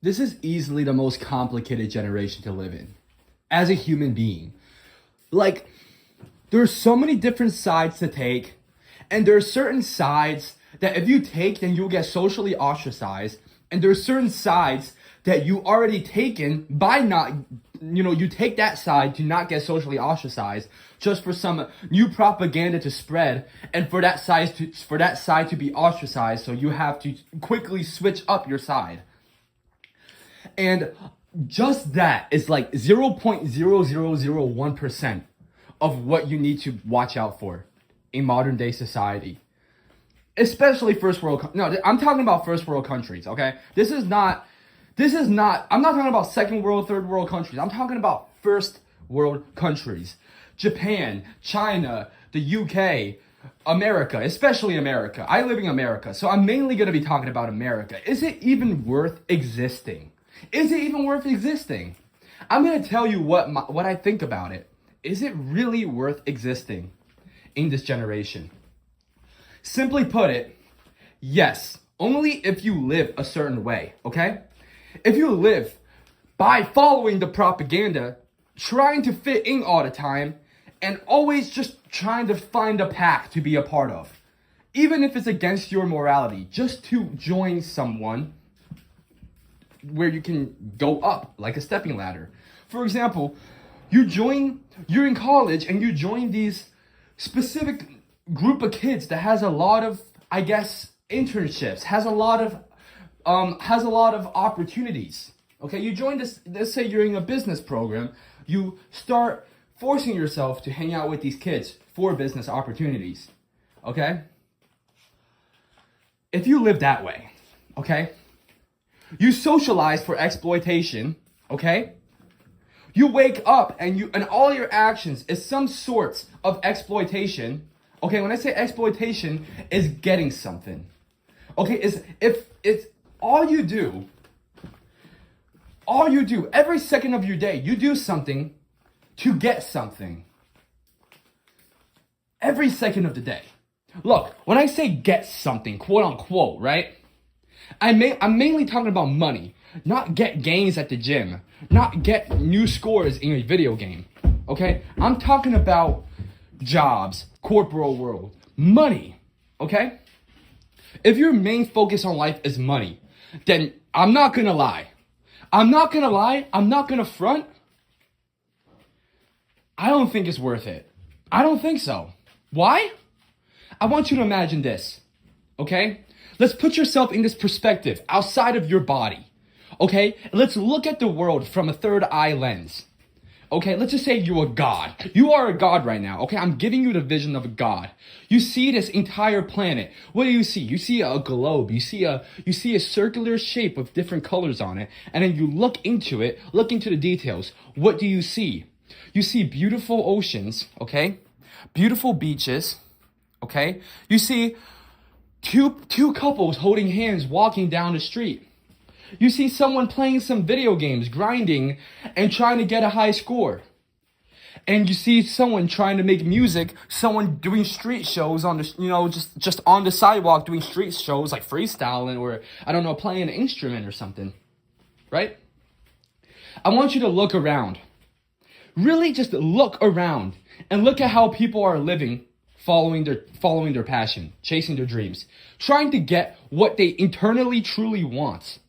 This is easily the most complicated generation to live in as a human being. Like, there's so many different sides to take, and there are certain sides that if you take, then you'll get socially ostracized, and there are certain sides that you already taken by not, you take that side to not get socially ostracized, just for some new propaganda to spread, and for that side to be ostracized, so you have to quickly switch up your side. And just that is like 0.0001% of what you need to watch out for in modern day society. Especially first world, no, I'm talking about first world countries, okay? I'm not talking about second world, third world countries. I'm talking about first world countries. Japan, China, the UK, America, especially America. I live in America, so I'm mainly going to be talking about America. Is it even worth existing? Is it even worth existing? I'm going to tell you what I think about it. Is it really worth existing in this generation? Simply put it, yes, only if you live a certain way, okay? If you live by following the propaganda, trying to fit in all the time, and always just trying to find a pack to be a part of, even if it's against your morality, just to join someone where you can go up like a stepping ladder. For example, you're in college and you join these specific group of kids that has a lot of, I guess, internships, has a lot of opportunities. Okay, you join this, let's say you're in a business program, you start forcing yourself to hang out with these kids for business opportunities. Okay? If you live that way, okay? You socialize for exploitation, okay? You wake up and all your actions is some sorts of exploitation. Okay, when I say exploitation, is getting something. Okay, if it's all you do, every second of your day, you do something to get something. Every second of the day. Look, when I say get something, quote unquote, right? I'm mainly talking about money, not get gains at the gym, not get new scores in a video game, okay? I'm talking about jobs, corporate world, money, okay? If your main focus on life is money, then I'm not gonna lie, I'm not gonna front, I don't think it's worth it. I don't think so. Why? I want you to imagine this, okay? Let's put yourself in this perspective outside of your body, okay? Let's look at the world from a third eye lens, okay? Let's just say you're a god. You are a god right now, okay? I'm giving you the vision of a god. You see this entire planet. What do you see? You see a globe. You see a circular shape with different colors on it, and then you look into the details. What do you see? You see beautiful oceans, okay? Beautiful beaches, okay? You see two couples holding hands walking down the street. You see someone playing some video games, grinding, and trying to get a high score. And you see someone trying to make music, someone doing street shows on the, just on the sidewalk doing street shows like freestyling or, I don't know, playing an instrument or something, right? I want you to look around. Really just look around and look at how people are living, following their passion, chasing their dreams, trying to get what they internally truly want.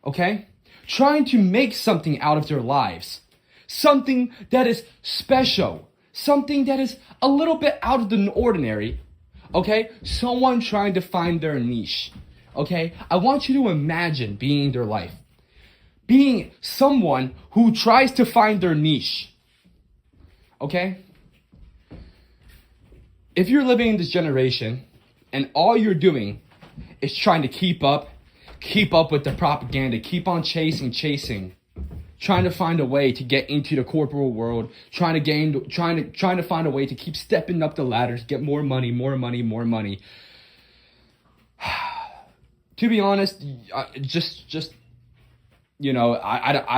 Okay? Trying to make something out of their lives. Something that is special. Something that is a little bit out of the ordinary. Okay? Someone trying to find their niche. Okay? I want you to imagine being their life. Being someone who tries to find their niche. Okay? If you're living in this generation and all you're doing is trying to keep up with the propaganda, keep on chasing, trying to find a way to get into the corporate world, trying to find a way to keep stepping up the ladder to get more money. To be honest, I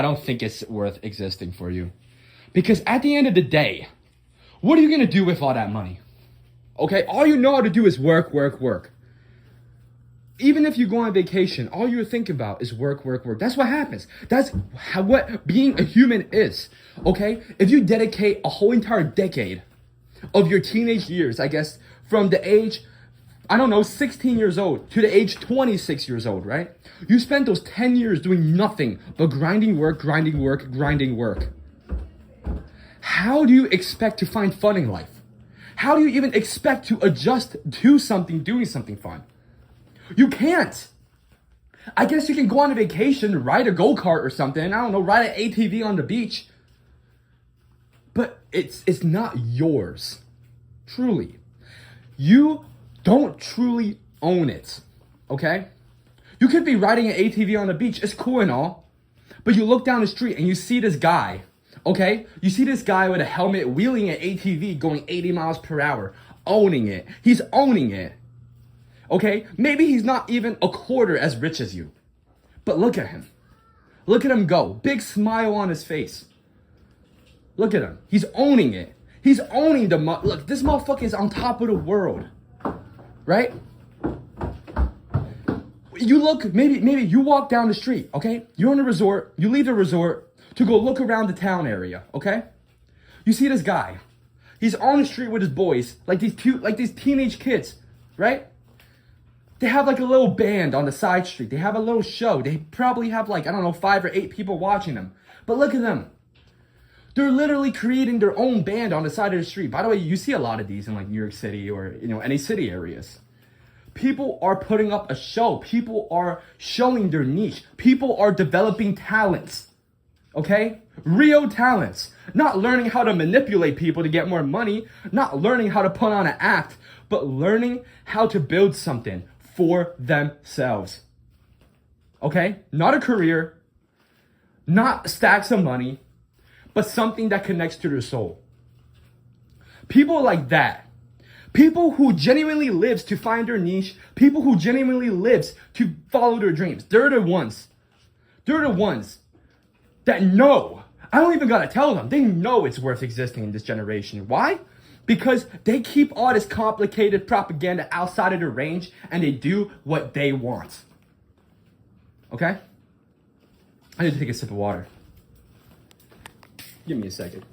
don't think it's worth existing for you. Because at the end of the day, what are you going to do with all that money? Okay, all you know how to do is work. Even if you go on vacation, all you think about is work, work, work. That's what happens. That's what being a human is. Okay? If you dedicate a whole entire decade of your teenage years, I guess, from the age, I don't know, 16 years old to the age 26 years old, right? You spend those 10 years doing nothing but grinding work, grinding work, grinding work. How do you expect to find fun in life? How do you even expect to adjust to something, doing something fun? You can't. I guess you can go on a vacation, ride a go-kart or something, I don't know, ride an ATV on the beach. But it's not yours. Truly. You don't truly own it. Okay? You could be riding an ATV on the beach, it's cool and all. But you look down the street and you see this guy. Okay? You see this guy with a helmet wheeling an ATV going 80 miles per hour. Owning it. He's owning it. Okay? Maybe he's not even a quarter as rich as you. But look at him. Look at him go. Big smile on his face. Look at him. He's owning it. He's owning the look, this motherfucker is on top of the world. Right? You look, maybe you walk down the street, okay? You're in a resort. You leave the resort to go look around the town area, okay? You see this guy. He's on the street with his boys, like these teenage kids, right? They have like a little band on the side street. They have a little show. They probably have like, I don't know, 5 or 8 people watching them. But look at them. They're literally creating their own band on the side of the street. By the way, you see a lot of these in like New York City or, you know, any city areas. People are putting up a show. People are showing their niche. People are developing talents. Okay? Real talents. Not learning how to manipulate people to get more money. Not learning how to put on an act. But learning how to build something for themselves. Okay? Not a career. Not stacks of money. But something that connects to their soul. People like that. People who genuinely lives to find their niche. People who genuinely lives to follow their dreams. They're the ones. They're the ones that know. I don't even gotta tell them. They know it's worth existing in this generation. Why? Because they keep all this complicated propaganda outside of their range and they do what they want. Okay? I need to take a sip of water. Give me a second.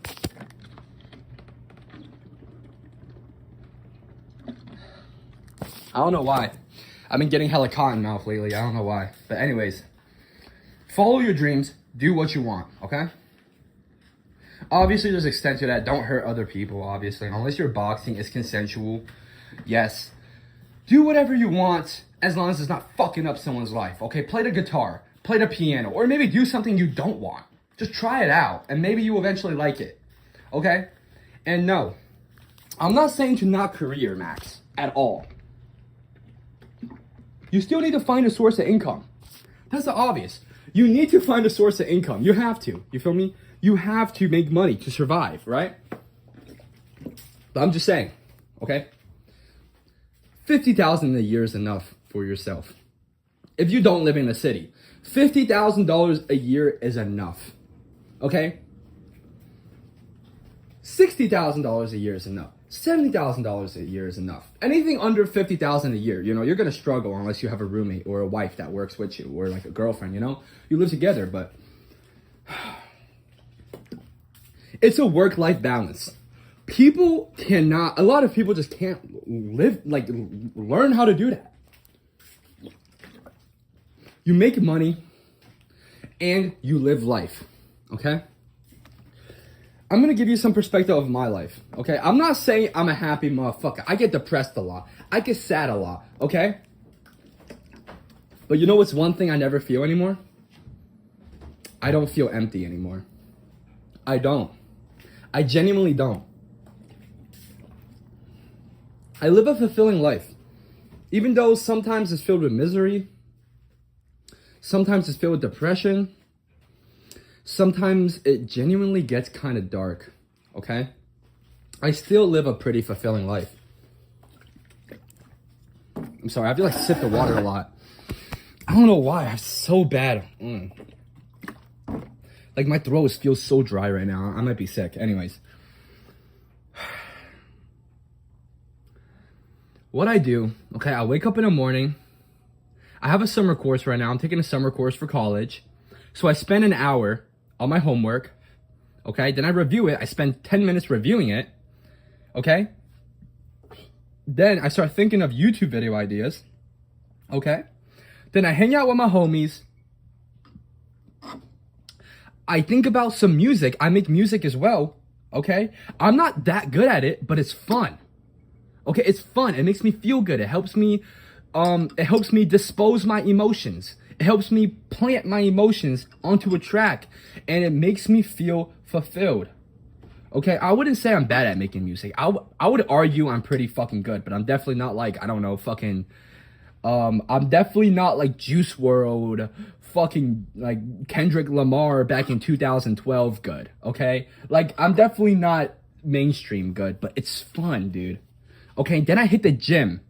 I don't know why. I've been getting hella cotton mouth lately. I don't know why. But anyways, follow your dreams. Do what you want, okay? Obviously, there's extent to that. Don't hurt other people, obviously. Unless you're boxing, it's consensual. Yes. Do whatever you want as long as it's not fucking up someone's life, okay? Play the guitar. Play the piano. Or maybe do something you don't want. Just try it out. And maybe you eventually like it, okay? And no, I'm not saying to not career, Max, at all. You still need to find a source of income. That's the obvious. You need to find a source of income. You have to. You feel me? You have to make money to survive, right? But I'm just saying, okay? $50,000 a year is enough for yourself. If you don't live in the city, $50,000 a year is enough, okay? $60,000 a year is enough. $70,000 a year is enough. Anything under $50,000 a year, you know, you're gonna struggle unless you have a roommate or a wife that works with you or like a girlfriend, you know? You live together, but it's a work-life balance. People cannot, a lot of people just can't learn how to do that. You make money and you live life, okay? I'm gonna give you some perspective of my life, okay? I'm not saying I'm a happy motherfucker. I get depressed a lot. I get sad a lot, okay? But you know what's one thing I never feel anymore? I don't feel empty anymore. I don't. I genuinely don't. I live a fulfilling life. Even though sometimes it's filled with misery, sometimes it's filled with depression, sometimes it genuinely gets kind of dark, okay? I still live a pretty fulfilling life. I'm sorry, I feel like I sip the water a lot. I don't know why, I'm so bad. Like my throat feels so dry right now. I might be sick. Anyways. What I do, okay, I wake up in the morning I have a summer course right now. I'm taking a summer course for college. So I spend an hour on my homework. Okay, then I review it. I spend 10 minutes reviewing it. Okay. Then I start thinking of YouTube video ideas. Okay. Then I hang out with my homies. I think about some music. I make music as well. Okay. I'm not that good at it, but it's fun. Okay. It's fun. It makes me feel good. It helps me dispose my emotions. It helps me plant my emotions onto a track, and it makes me feel fulfilled. Okay, I wouldn't say I'm bad at making music. I would argue I'm pretty fucking good, but I'm definitely not like, I don't know, fucking, I'm definitely not like Juice WRLD, fucking like Kendrick Lamar back in 2012 good, okay? Like, I'm definitely not mainstream good, but it's fun, dude. Okay, then I hit the gym.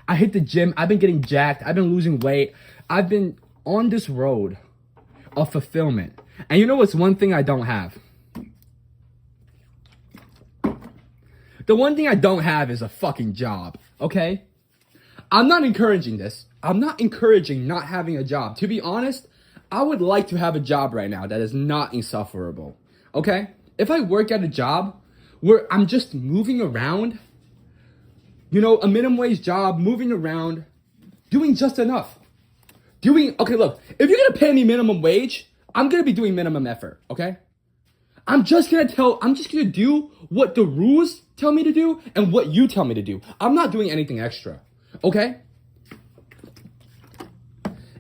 I've been getting jacked. I've been losing weight. I've been on this road of fulfillment. And you know what's one thing I don't have? The one thing I don't have is a fucking job, okay? I'm not encouraging this. I'm not encouraging not having a job. To be honest, I would like to have a job right now that is not insufferable, okay? If I work at a job where I'm just moving around, you know, a minimum wage job, moving around, doing just enough. Okay, look, if you're gonna pay me minimum wage, I'm gonna be doing minimum effort, okay? I'm just gonna do what the rules tell me to do and what you tell me to do. I'm not doing anything extra, okay?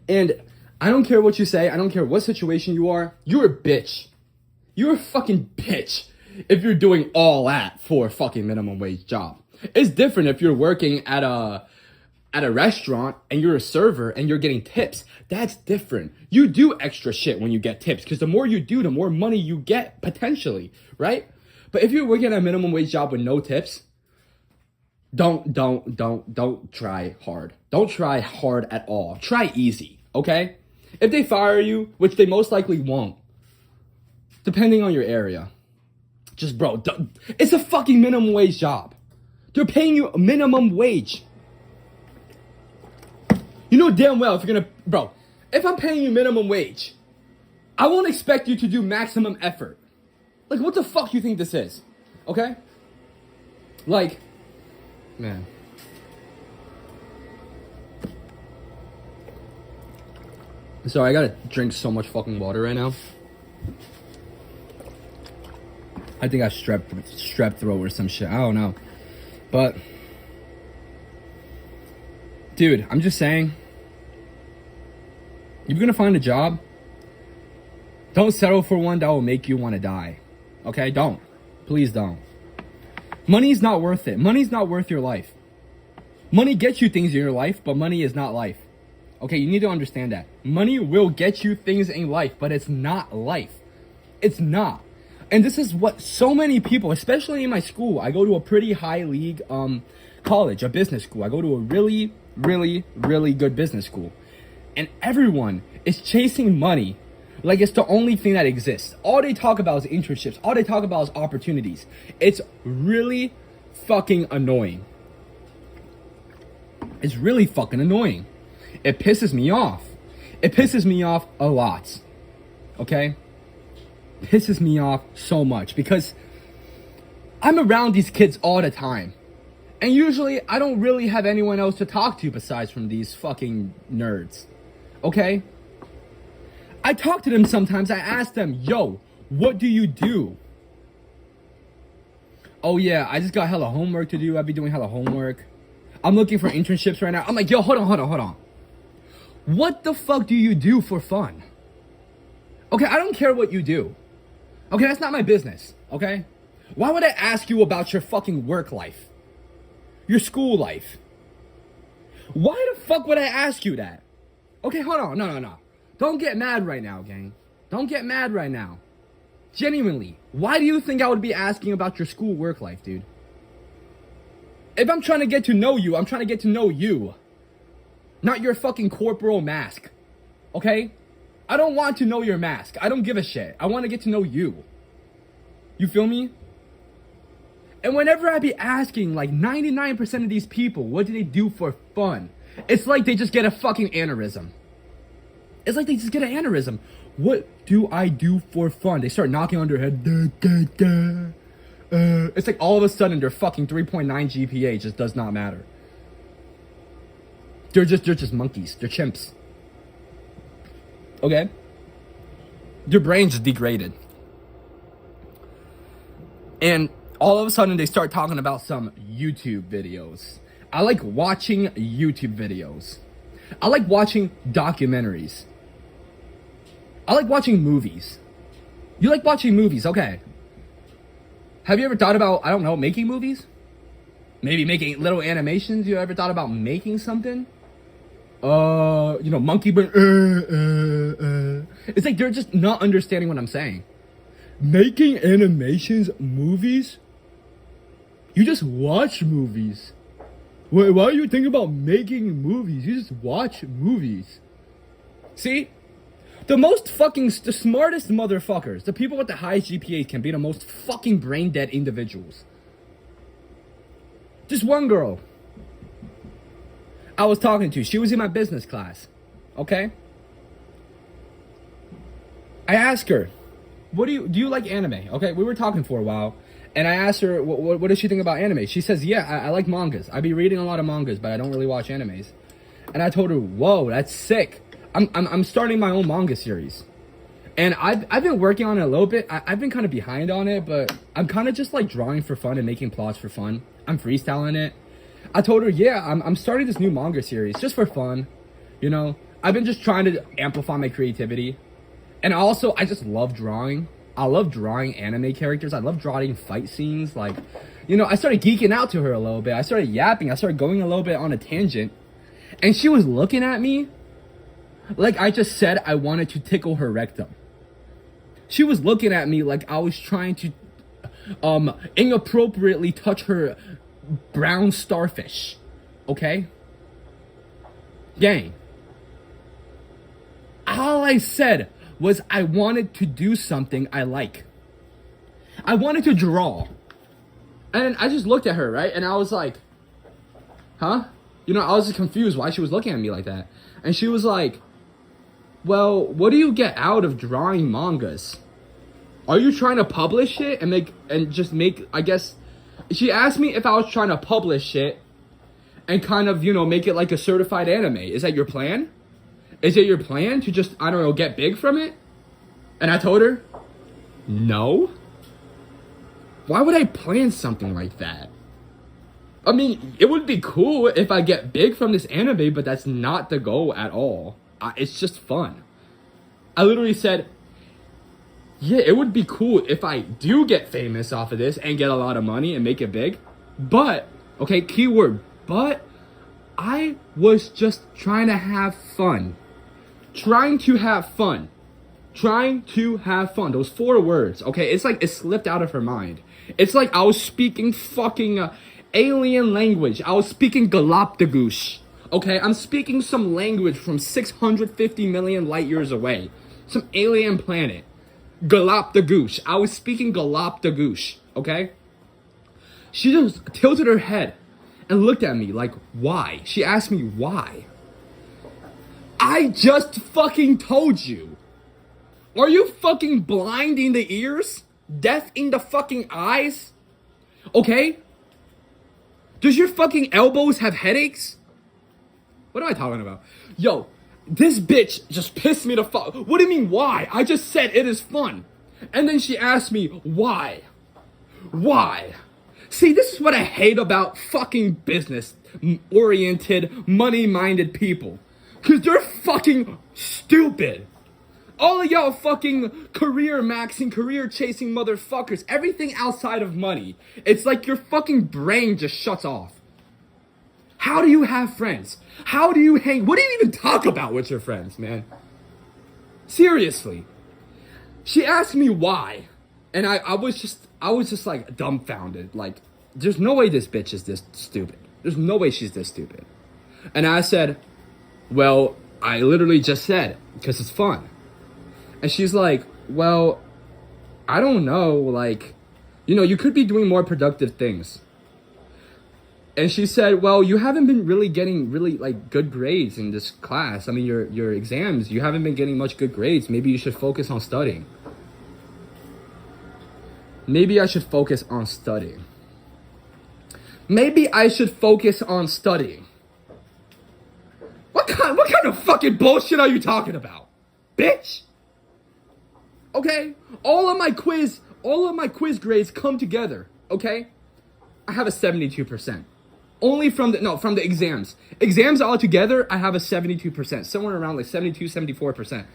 And I don't care what you say. I don't care what situation you are. You're a bitch. You're a fucking bitch if you're doing all that for a fucking minimum wage job. It's different if you're working at a restaurant and you're a server and you're getting tips. That's different. You do extra shit when you get tips, because the more you do, the more money you get potentially, right? But if you're working at a minimum wage job with no tips, don't try hard. Don't try hard at all. Try easy, okay? If they fire you, which they most likely won't, depending on your area, just bro, it's a fucking minimum wage job. They're paying you a minimum wage. You know damn well if I'm paying you minimum wage, I won't expect you to do maximum effort. Like, what the fuck you think this is? Okay? Like, man. Sorry, I gotta drink so much fucking water right now. I think I strep throat or some shit. I don't know. But, dude, I'm just saying, you're gonna find a job. Don't settle for one that will make you want to die. Okay? Don't. Please don't. Money's not worth it. Money's not worth your life. Money gets you things in your life, but money is not life. Okay? You need to understand that. Money will get you things in life, but it's not life. It's not. And this is what so many people, especially in my school, I go to a pretty high league college, a business school. I go to a really, really, really good business school. And everyone is chasing money like it's the only thing that exists. All they talk about is internships. All they talk about is opportunities. It's really fucking annoying. It's really fucking annoying. It pisses me off. It pisses me off a lot. Okay? Pisses me off so much because I'm around these kids all the time. And usually I don't really have anyone else to talk to besides from these fucking nerds. Okay? I talk to them sometimes. I ask them, yo, what do you do? Oh yeah, I just got hella homework to do. I'll be doing hella homework. I'm looking for internships right now. I'm like, yo, hold on. What the fuck do you do for fun? Okay, I don't care what you do. Okay, that's not my business, okay? Why would I ask you about your fucking work life? Your school life? Why the fuck would I ask you that? Okay, hold on, no. Don't get mad right now, gang. Don't get mad right now. Genuinely, why do you think I would be asking about your school work life, dude? If I'm trying to get to know you, I'm trying to get to know you. Not your fucking corporal mask, okay? I don't want to know your mask. I don't give a shit. I want to get to know you. You feel me? And whenever I be asking, like 99% of these people, what do they do for fun? It's like they just get a fucking aneurysm. It's like they just get an aneurysm. What do I do for fun? They start knocking on their head. It's like all of a sudden their fucking 3.9 GPA just does not matter. They're just monkeys. They're chimps. Okay? Their brains is degraded. And all of a sudden they start talking about some YouTube videos. I like watching YouTube videos. I like watching documentaries. I like watching movies. You like watching movies, okay. Have you ever thought about, I don't know, making movies? Maybe making little animations? You ever thought about making something? Monkey brain. It's like they're just not understanding what I'm saying. Making animations, movies? You just watch movies. Why are you thinking about making movies? You just watch movies. See? The smartest motherfuckers, the people with the highest GPAs can be the most fucking brain dead individuals. Just one girl I was talking to, she was in my business class, okay? I asked her, do you like anime? Okay, we were talking for a while, and I asked her, what does she think about anime? She says, yeah, I like mangas. I be reading a lot of mangas, but I don't really watch animes. And I told her, whoa, that's sick. I'm starting my own manga series. And I've been working on it a little bit. I've been kind of behind on it, but I'm kind of just like drawing for fun and making plots for fun. I'm freestyling it. I told her, yeah, I'm starting this new manga series just for fun. You know, I've been just trying to amplify my creativity. And also, I just love drawing. I love drawing anime characters. I love drawing fight scenes. Like, I started geeking out to her a little bit. I started yapping. I started going a little bit on a tangent. And she was looking at me like I just said I wanted to tickle her rectum. She was looking at me like I was trying to inappropriately touch her brown starfish. Okay? Gang. All I said was I wanted to do something I like. I wanted to draw. And I just looked at her, right? And I was like, huh? I was just confused why she was looking at me like that. And she was like, well, what do you get out of drawing mangas? Are you trying to publish it I guess, she asked me if I was trying to publish it and kind of, make it like a certified anime. Is that your plan? Is it your plan to just, I don't know, get big from it? And I told her, no. Why would I plan something like that? I mean, it would be cool if I get big from this anime, but that's not the goal at all. It's just fun. I literally said, yeah, it would be cool if I do get famous off of this and get a lot of money and make it big. But, okay, keyword, but I was just trying to have fun. Trying to have fun. Trying to have fun. Those 4 words, okay? It's like it slipped out of her mind. It's like I was speaking fucking alien language. I was speaking Galapagos. Okay, I'm speaking some language from 650 million light years away. Some alien planet. Galapagos. I was speaking Galapagos, okay? She just tilted her head and looked at me like, why? She asked me why. I just fucking told you. Are you fucking blind in the ears? Deaf in the fucking eyes? Okay? Does your fucking elbows have headaches? What am I talking about? Yo, this bitch just pissed me the fuck. What do you mean why? I just said it is fun. And then she asked me why. Why? See, this is what I hate about fucking business-oriented, money-minded people. Because they're fucking stupid. All of y'all fucking career-maxing, career-chasing motherfuckers. Everything outside of money. It's like your fucking brain just shuts off. How do you have friends? How do you hang? What do you even talk about with your friends, man? Seriously. She asked me why. And I was just like dumbfounded. Like, there's no way this bitch is this stupid. There's no way she's this stupid. And I said, well, I literally just said, because it's fun. And she's like, well, I don't know, like, you could be doing more productive things. And she said, well, you haven't been really getting really like good grades in this class. I mean, your exams, you haven't been getting much good grades. Maybe you should focus on studying. Maybe I should focus on studying. Maybe I should focus on studying. What kind of fucking bullshit are you talking about? Bitch? Okay? All of my quiz grades come together, okay? I have a 72%. Only from the exams. Exams all together, I have a 72%. Somewhere around like 72, 74%.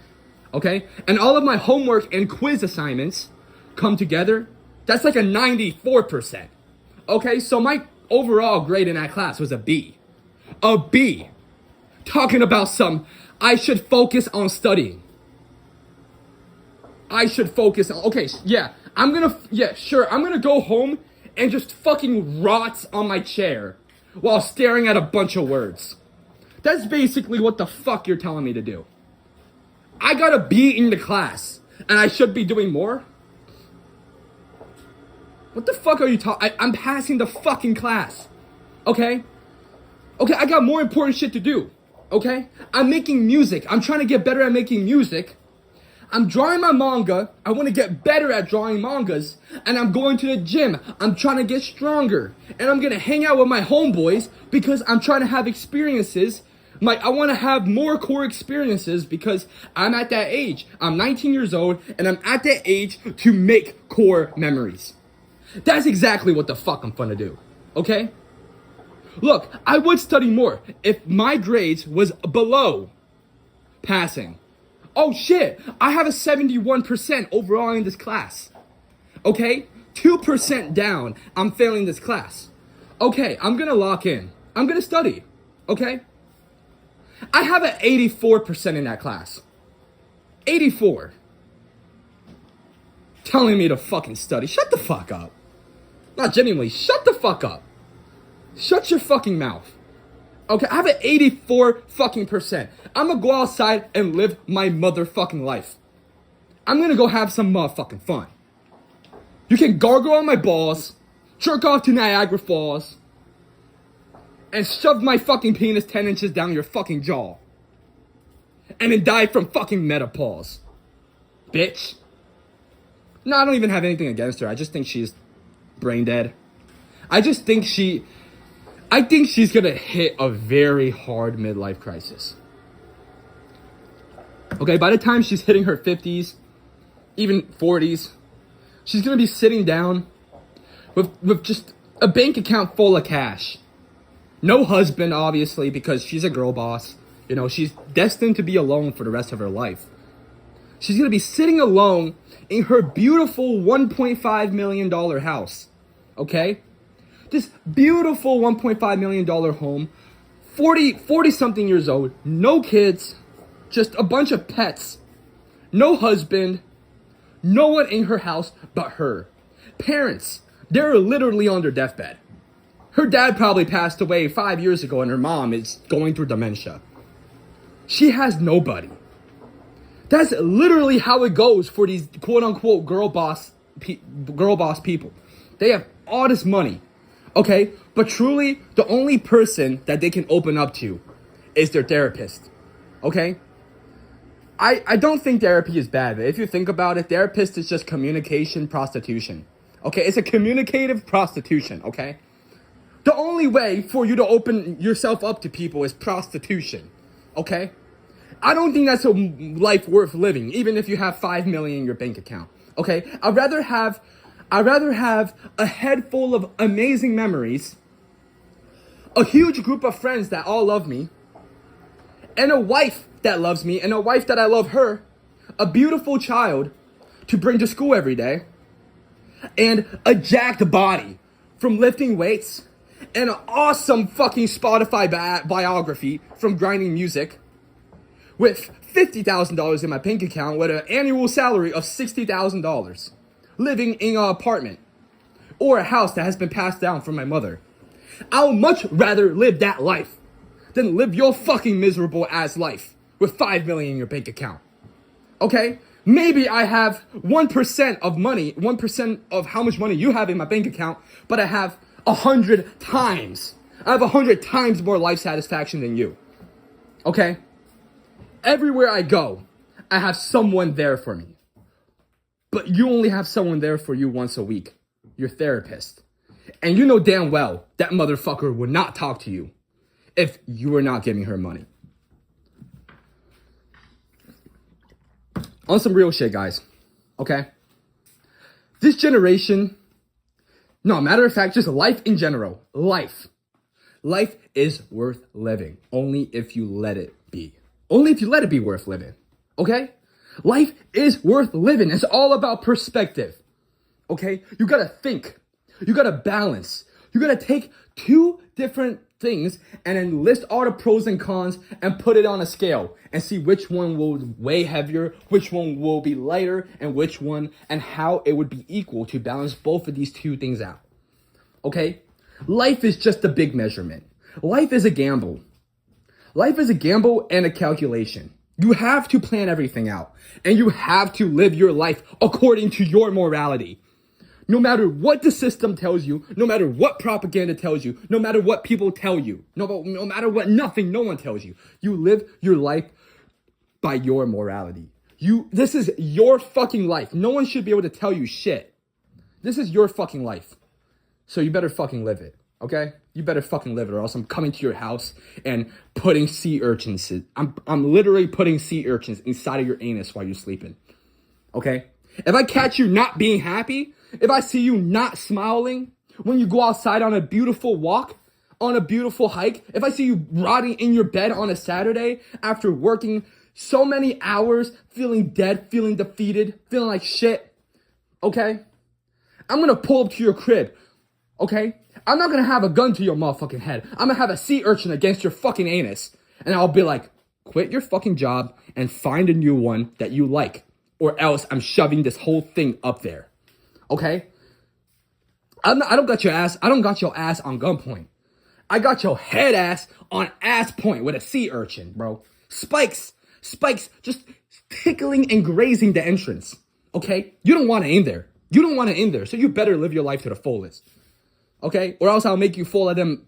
Okay? And all of my homework and quiz assignments come together. That's like a 94%. Okay? So my overall grade in that class was a B. A B. Talking about I should focus on studying. I should focus on, okay, yeah, I'm gonna go home and just fucking rot on my chair while staring at a bunch of words. That's basically what the fuck you're telling me to do. I got a B in the class, and I should be doing more? What the fuck are you talking? I'm passing the fucking class, okay? Okay, I got more important shit to do, okay? I'm making music. I'm trying to get better at making music. I'm drawing my manga. I want to get better at drawing mangas. And I'm going to the gym. I'm trying to get stronger. And I'm going to hang out with my homeboys because I'm trying to have experiences. I want to have more core experiences because I'm at that age. I'm 19 years old and I'm at that age to make core memories. That's exactly what the fuck I'm gonna do. Okay? Look, I would study more if my grades was below passing. Oh shit, I have a 71% overall in this class. Okay? 2% down, I'm failing this class. Okay, I'm gonna lock in. I'm gonna study. Okay? I have an 84% in that class. 84. Telling me to fucking study. Shut the fuck up. Not genuinely, shut the fuck up. Shut your fucking mouth. Okay, I have an 84 fucking percent. I'm gonna go outside and live my motherfucking life. I'm gonna go have some motherfucking fun. You can gargle on my balls, jerk off to Niagara Falls, and shove my fucking penis 10 inches down your fucking jaw. And then die from fucking menopause. Bitch. No, I don't even have anything against her. I just think she's brain dead. I think she's gonna hit a very hard midlife crisis. Okay, by the time she's hitting her 50s, even 40s, she's gonna be sitting down with just a bank account full of cash. No husband, obviously, because she's a girl boss. You know, she's destined to be alone for the rest of her life. She's gonna be sitting alone in her beautiful $1.5 million house. Okay? This beautiful $1.5 million home, 40-something years old, no kids, just a bunch of pets, no husband, no one in her house but her. Parents, they're literally on their deathbed. Her dad probably passed away 5 years ago and her mom is going through dementia. She has nobody. That's literally how it goes for these quote-unquote girl boss people. They have all this money. Okay, but truly, the only person that they can open up to is their therapist. Okay? I don't think therapy is bad. If you think about it, therapist is just communication prostitution. Okay, it's a communicative prostitution, okay? The only way for you to open yourself up to people is prostitution. Okay? I don't think that's a life worth living, even if you have $5 million in your bank account. Okay? I'd rather have a head full of amazing memories, a huge group of friends that all love me, and a wife that loves me, and a wife that I love her, a beautiful child to bring to school every day, and a jacked body from lifting weights, and an awesome fucking Spotify biography from grinding music, with $50,000 in my bank account with an annual salary of $60,000. Living in an apartment or a house that has been passed down from my mother. I would much rather live that life than live your fucking miserable ass life with $5 million in your bank account. Okay? Maybe I have 1% of money, 1% of how much money you have in my bank account, but I have 100 times I have 100 times more life satisfaction than you. Okay? Everywhere I go, I have someone there for me. But you only have someone there for you once a week. Your therapist. And you know damn well that motherfucker would not talk to you if you were not giving her money. On some real shit, guys. Okay? This generation, no, matter of fact, just life in general. Life is worth living. Only if you let it be. Only if you let it be worth living. Okay? Life is worth living. It's all about perspective. Okay? You gotta think. You gotta balance. You gotta take two different things and then list all the pros and cons and put it on a scale and see which one will weigh heavier, which one will be lighter, and which one and how it would be equal to balance both of these two things out. Okay? Life is just a big measurement. Life is a gamble. Life is a gamble and a calculation. You have to plan everything out, and you have to live your life according to your morality. No matter what the system tells you, no matter what propaganda tells you, no matter what people tell you, no matter what no one tells you, you live your life by your morality. This is your fucking life. No one should be able to tell you shit. This is your fucking life. So you better fucking live it, okay? You better fucking live it, or else I'm coming to your house and putting sea urchins. I'm literally putting sea urchins inside of your anus while you're sleeping, okay? If I catch you not being happy, if I see you not smiling when you go outside on a beautiful walk, on a beautiful hike, if I see you rotting in your bed on a Saturday after working so many hours, feeling dead, feeling defeated, feeling like shit, okay? I'm gonna pull up to your crib, okay? I'm not gonna have a gun to your motherfucking head. I'm gonna have a sea urchin against your fucking anus. And I'll be like, quit your fucking job and find a new one that you like. Or else I'm shoving this whole thing up there. Okay? I don't got your ass. I don't got your ass on gunpoint. I got your head ass on ass point with a sea urchin, bro. Spikes, just tickling and grazing the entrance. Okay? You don't want to aim there. You don't want to aim there. So you better live your life to the fullest. Okay? Or else I'll make you full of them.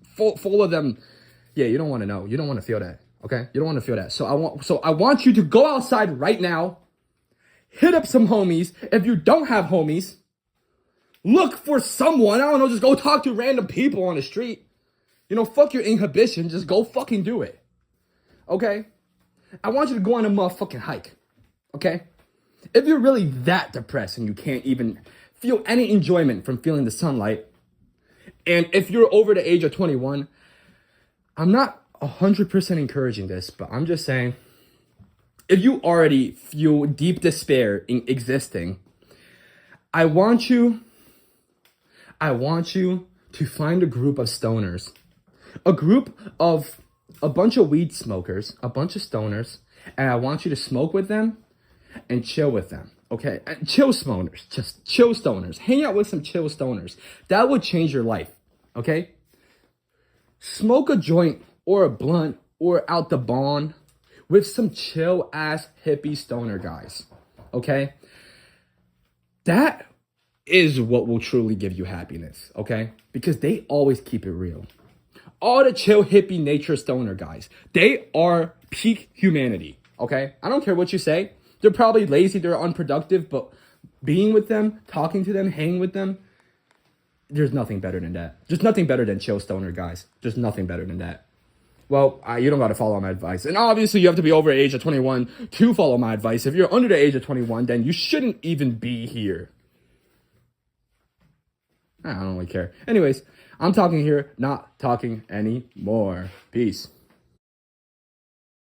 Yeah, you don't want to know. You don't want to feel that. Okay? You don't want to feel that. So I want you to go outside right now. Hit up some homies. If you don't have homies, look for someone. I don't know, just go talk to random people on the street. You know, fuck your inhibition. Just go fucking do it. Okay? I want you to go on a motherfucking hike. Okay? If you're really that depressed and you can't even feel any enjoyment from feeling the sunlight, and if you're over the age of 21, I'm not 100% encouraging this, but I'm just saying, if you already feel deep despair in existing, I want you to find a group of stoners. A group of a bunch of weed smokers, a bunch of stoners, and I want you to smoke with them and chill with them. Okay? And chill stoners. Just chill stoners. Hang out with some chill stoners. That would change your life. Okay? Smoke a joint or a blunt or out the bond with some chill ass hippie stoner guys. Okay? That is what will truly give you happiness. Okay? Because they always keep it real. All the chill hippie nature stoner guys, they are peak humanity. Okay? I don't care what you say. They're probably lazy, they're unproductive, but being with them, talking to them, hanging with them, there's nothing better than that. There's nothing better than chill stoner guys. There's nothing better than that. Well, you don't got to follow my advice. And obviously, you have to be over the age of 21 to follow my advice. If you're under the age of 21, then you shouldn't even be here. I don't really care. Anyways, I'm talking here, not talking anymore. Peace.